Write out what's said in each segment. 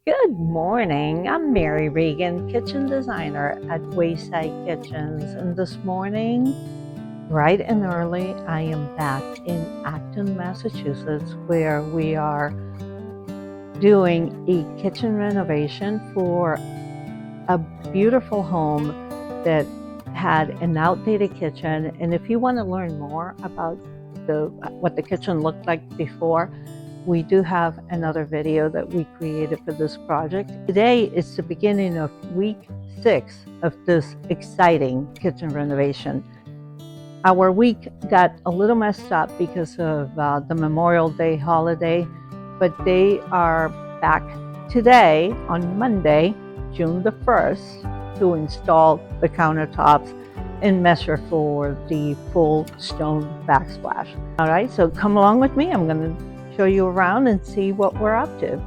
Good morning. I'm Mary Regan, kitchen designer at Wayside Kitchens. And this morning, bright and early, I am back in Acton, Massachusetts, where we are doing a kitchen renovation for a beautiful home that had an outdated kitchen. And if you want to learn more about what the kitchen looked like before, we do have another video that we created for this project. Today is the beginning of week 6 of this exciting kitchen renovation. Our week got a little messed up because of the Memorial Day holiday, but they are back today on Monday, June the 1st, to install the countertops and measure for the full stone backsplash. All right, so come along with me. I'm going to show you around and see what we're up to.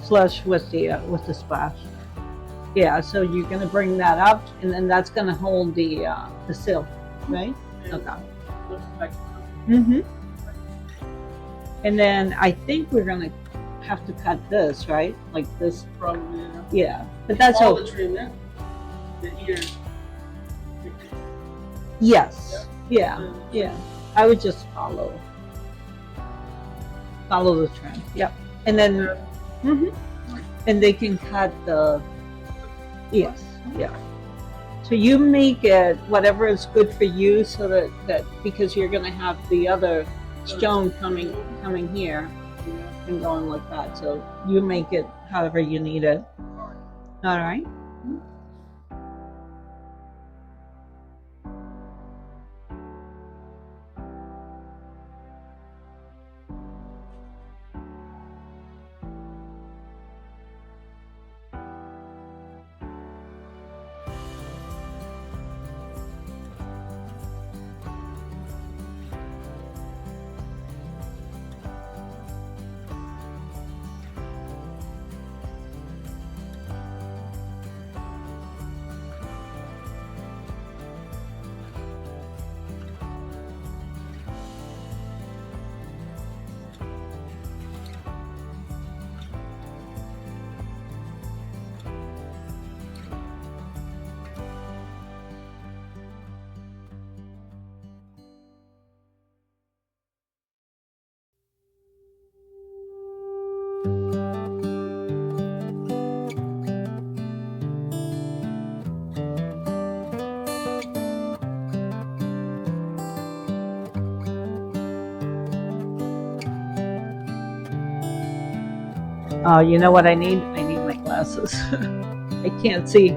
Flush with the splash. Yeah, so you're gonna bring that up, and then that's gonna hold the sill, right? Okay. Mhm. And then I think we're gonna have to cut this, right? Like this. Probably. Yeah, but that's all all. the trim, the ears. Yes. Yeah. Yeah. I would just follow the trend. Yep. And then. Mhm. And they can cut the. Yes. Yeah. So you make it whatever is good for you, so that because you're gonna have the other stone coming here and going like that. So you make it however you need it. All right. Oh, you know what I need? I need my glasses. I can't see.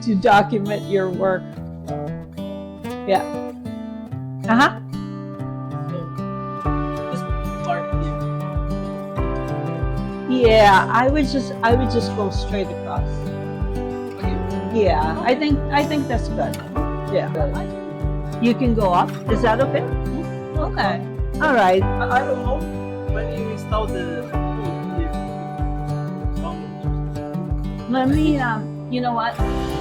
to document your work. Yeah. Uh-huh. So this part here. Yeah, I would just go straight across. Okay. Yeah, I think that's good. Yeah. You can go up. Is that okay? Okay. All right. I don't know when you install the pool here. Let me you know what?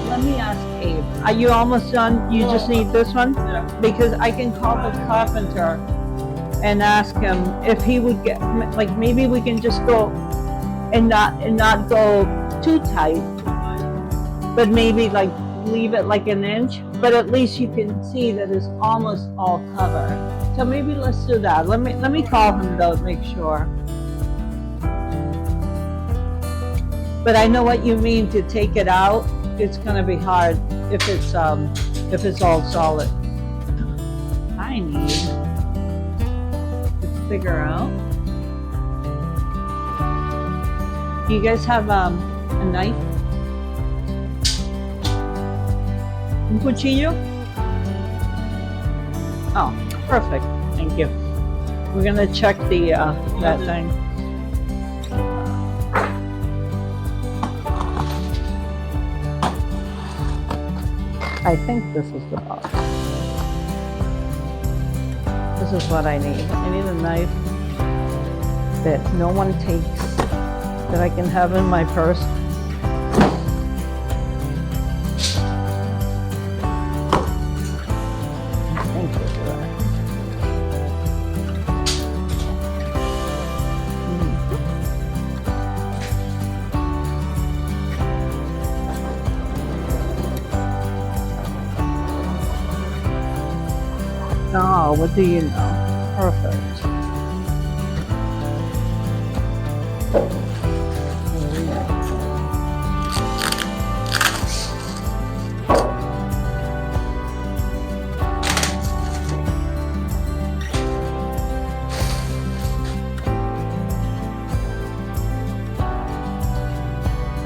Let me ask Abe. Are you almost done? You just need this one? Yeah. Because I can call the carpenter and ask him if he would get, like, maybe we can just go and not go too tight, but maybe like leave it like an inch, but at least you can see that it's almost all covered. So maybe let's do that. Let me call him though to make sure. But I know what you mean to take it out. It's gonna be hard if it's all solid. I need to figure out. Do you guys have a knife? Un cuchillo? Oh, perfect. Thank you. We're gonna check the that thing. I think this is the box. This is what I need. I need a knife that no one takes, that I can have in my purse. Thank you for that. Oh, what do you know? Perfect.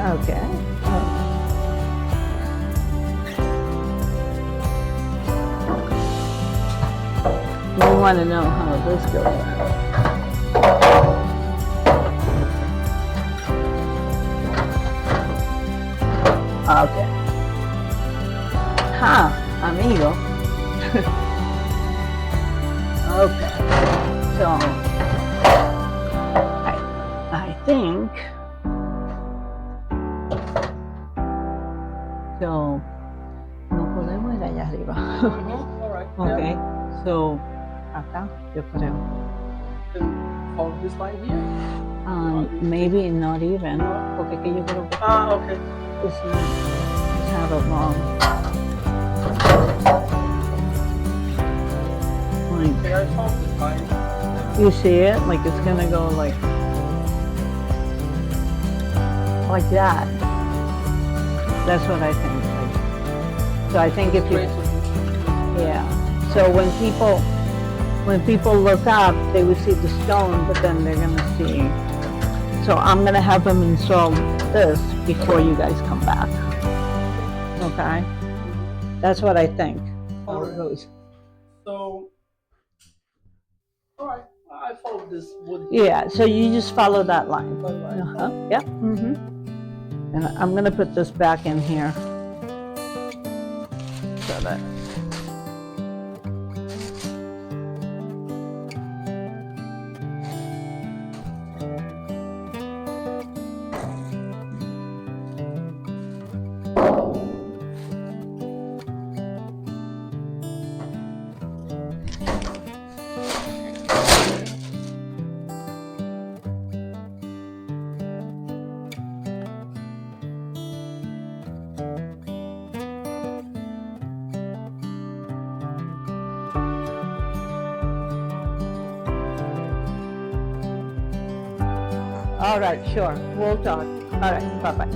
Okay. We want to know how this goes. Okay. Amigo. Okay. So, I think. So, no podemos ir allá arriba. All right. Okay. So, acá, yo creo. Then follow this line here. Maybe not even, porque que yo creo que Okay. it's have it wrong. Okay, I found this line. You see it? Like it's gonna go like that. That's what I think. So I think if you, yeah. So when people look up, they would see the stone, but then they're gonna see. So I'm gonna have them install this before you guys come back. Okay? That's what I think. How it goes. So, all right, I follow this wood. Yeah, so you just follow that line. Line. Uh-huh. Yep. Mm-hmm. And I'm gonna put this back in here. So that. All right, sure. We'll talk. All right, bye-bye.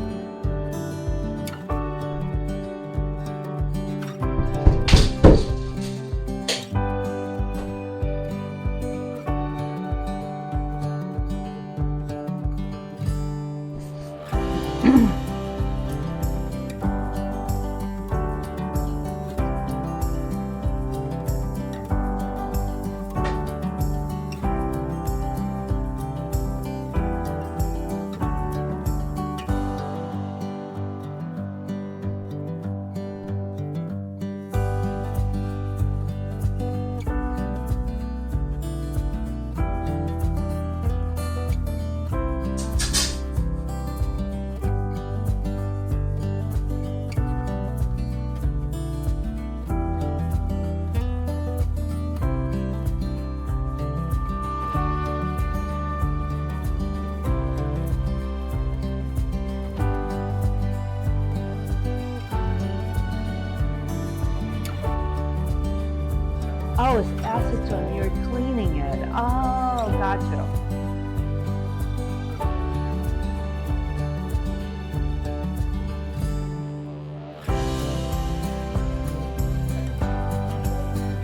acetone, you're cleaning it. Oh, gotcha.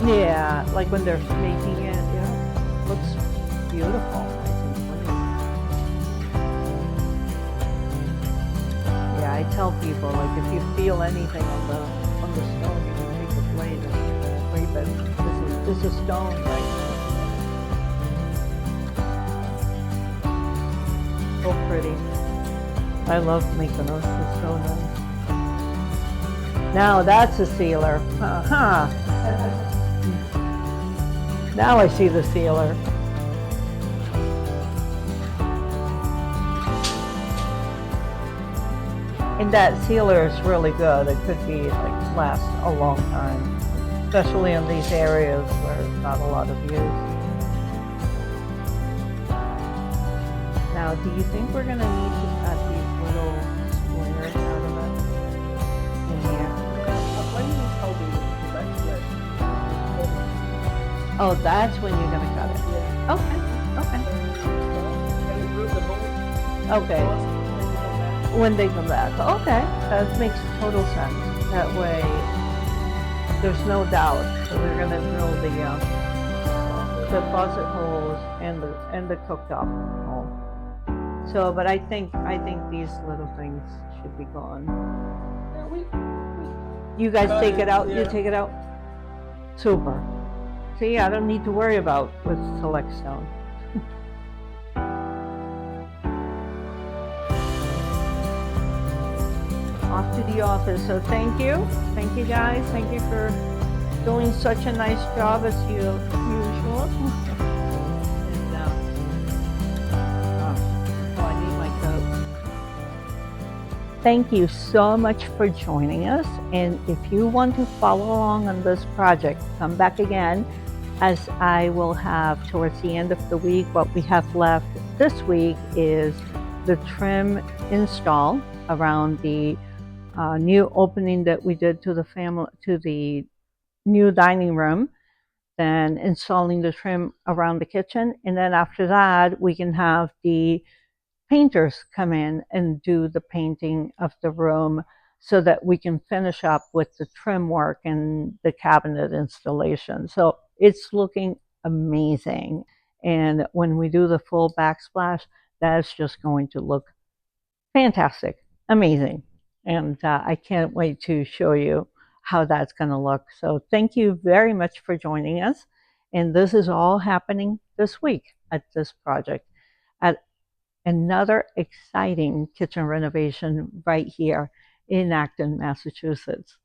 Yeah, like when they're making it, yeah. Looks beautiful. Yeah, I tell people, like, if you feel anything on the stone, you can take a blade and scrape it. This is stone, right? So pretty. I love Mykonos. It's so nice. Now that's a sealer. Uh-huh. Now I see the sealer. And that sealer is really good. It could be like last a long time, especially in these areas where not a lot of use. Now, do you think we're gonna need to cut these little squares out of it in here? When you install the backsplash, Oh, that's when you're gonna cut it. yeah. Okay, okay, Can you remove the bolt? okay. When they come back. Okay, that makes total sense. That way, there's no doubt that we're gonna drill the faucet holes and the cooktop hole. So, but I think these little things should be gone. Yeah, You guys take it out. yeah. You take it out. Super. See, I don't need to worry about with select stone. Off to the office. So thank you guys. Thank you for doing such a nice job as usual. And, I need my coat. Thank you so much for joining us. And if you want to follow along on this project, come back again, as I will have towards the end of the week. What we have left this week is the trim install around the new opening that we did to the new dining room, then installing the trim around the kitchen, and then after that we can have the painters come in and do the painting of the room so that we can finish up with the trim work and the cabinet installation. So it's looking amazing, and when we do the full backsplash, that's just going to look fantastic, amazing. And I can't wait to show you how that's going to look. So thank you very much for joining us. And this is all happening this week at this project, at another exciting kitchen renovation right here in Acton, Massachusetts.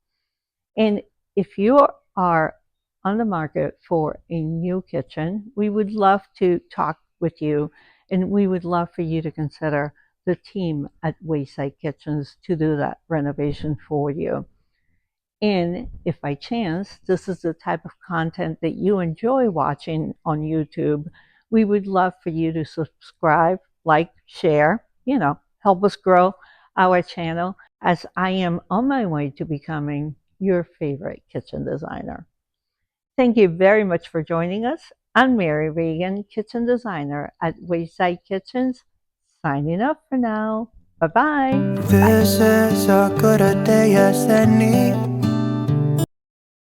And if you are on the market for a new kitchen, we would love to talk with you, and we would love for you to consider the team at Wayside Kitchens to do that renovation for you. And if by chance this is the type of content that you enjoy watching on YouTube, we would love for you to subscribe, like, share, help us grow our channel, as I am on my way to becoming your favorite kitchen designer. Thank you very much for joining us. I'm Mary Regan, kitchen designer at Wayside Kitchens, signing off for now. Bye-bye. This is as good a day as any.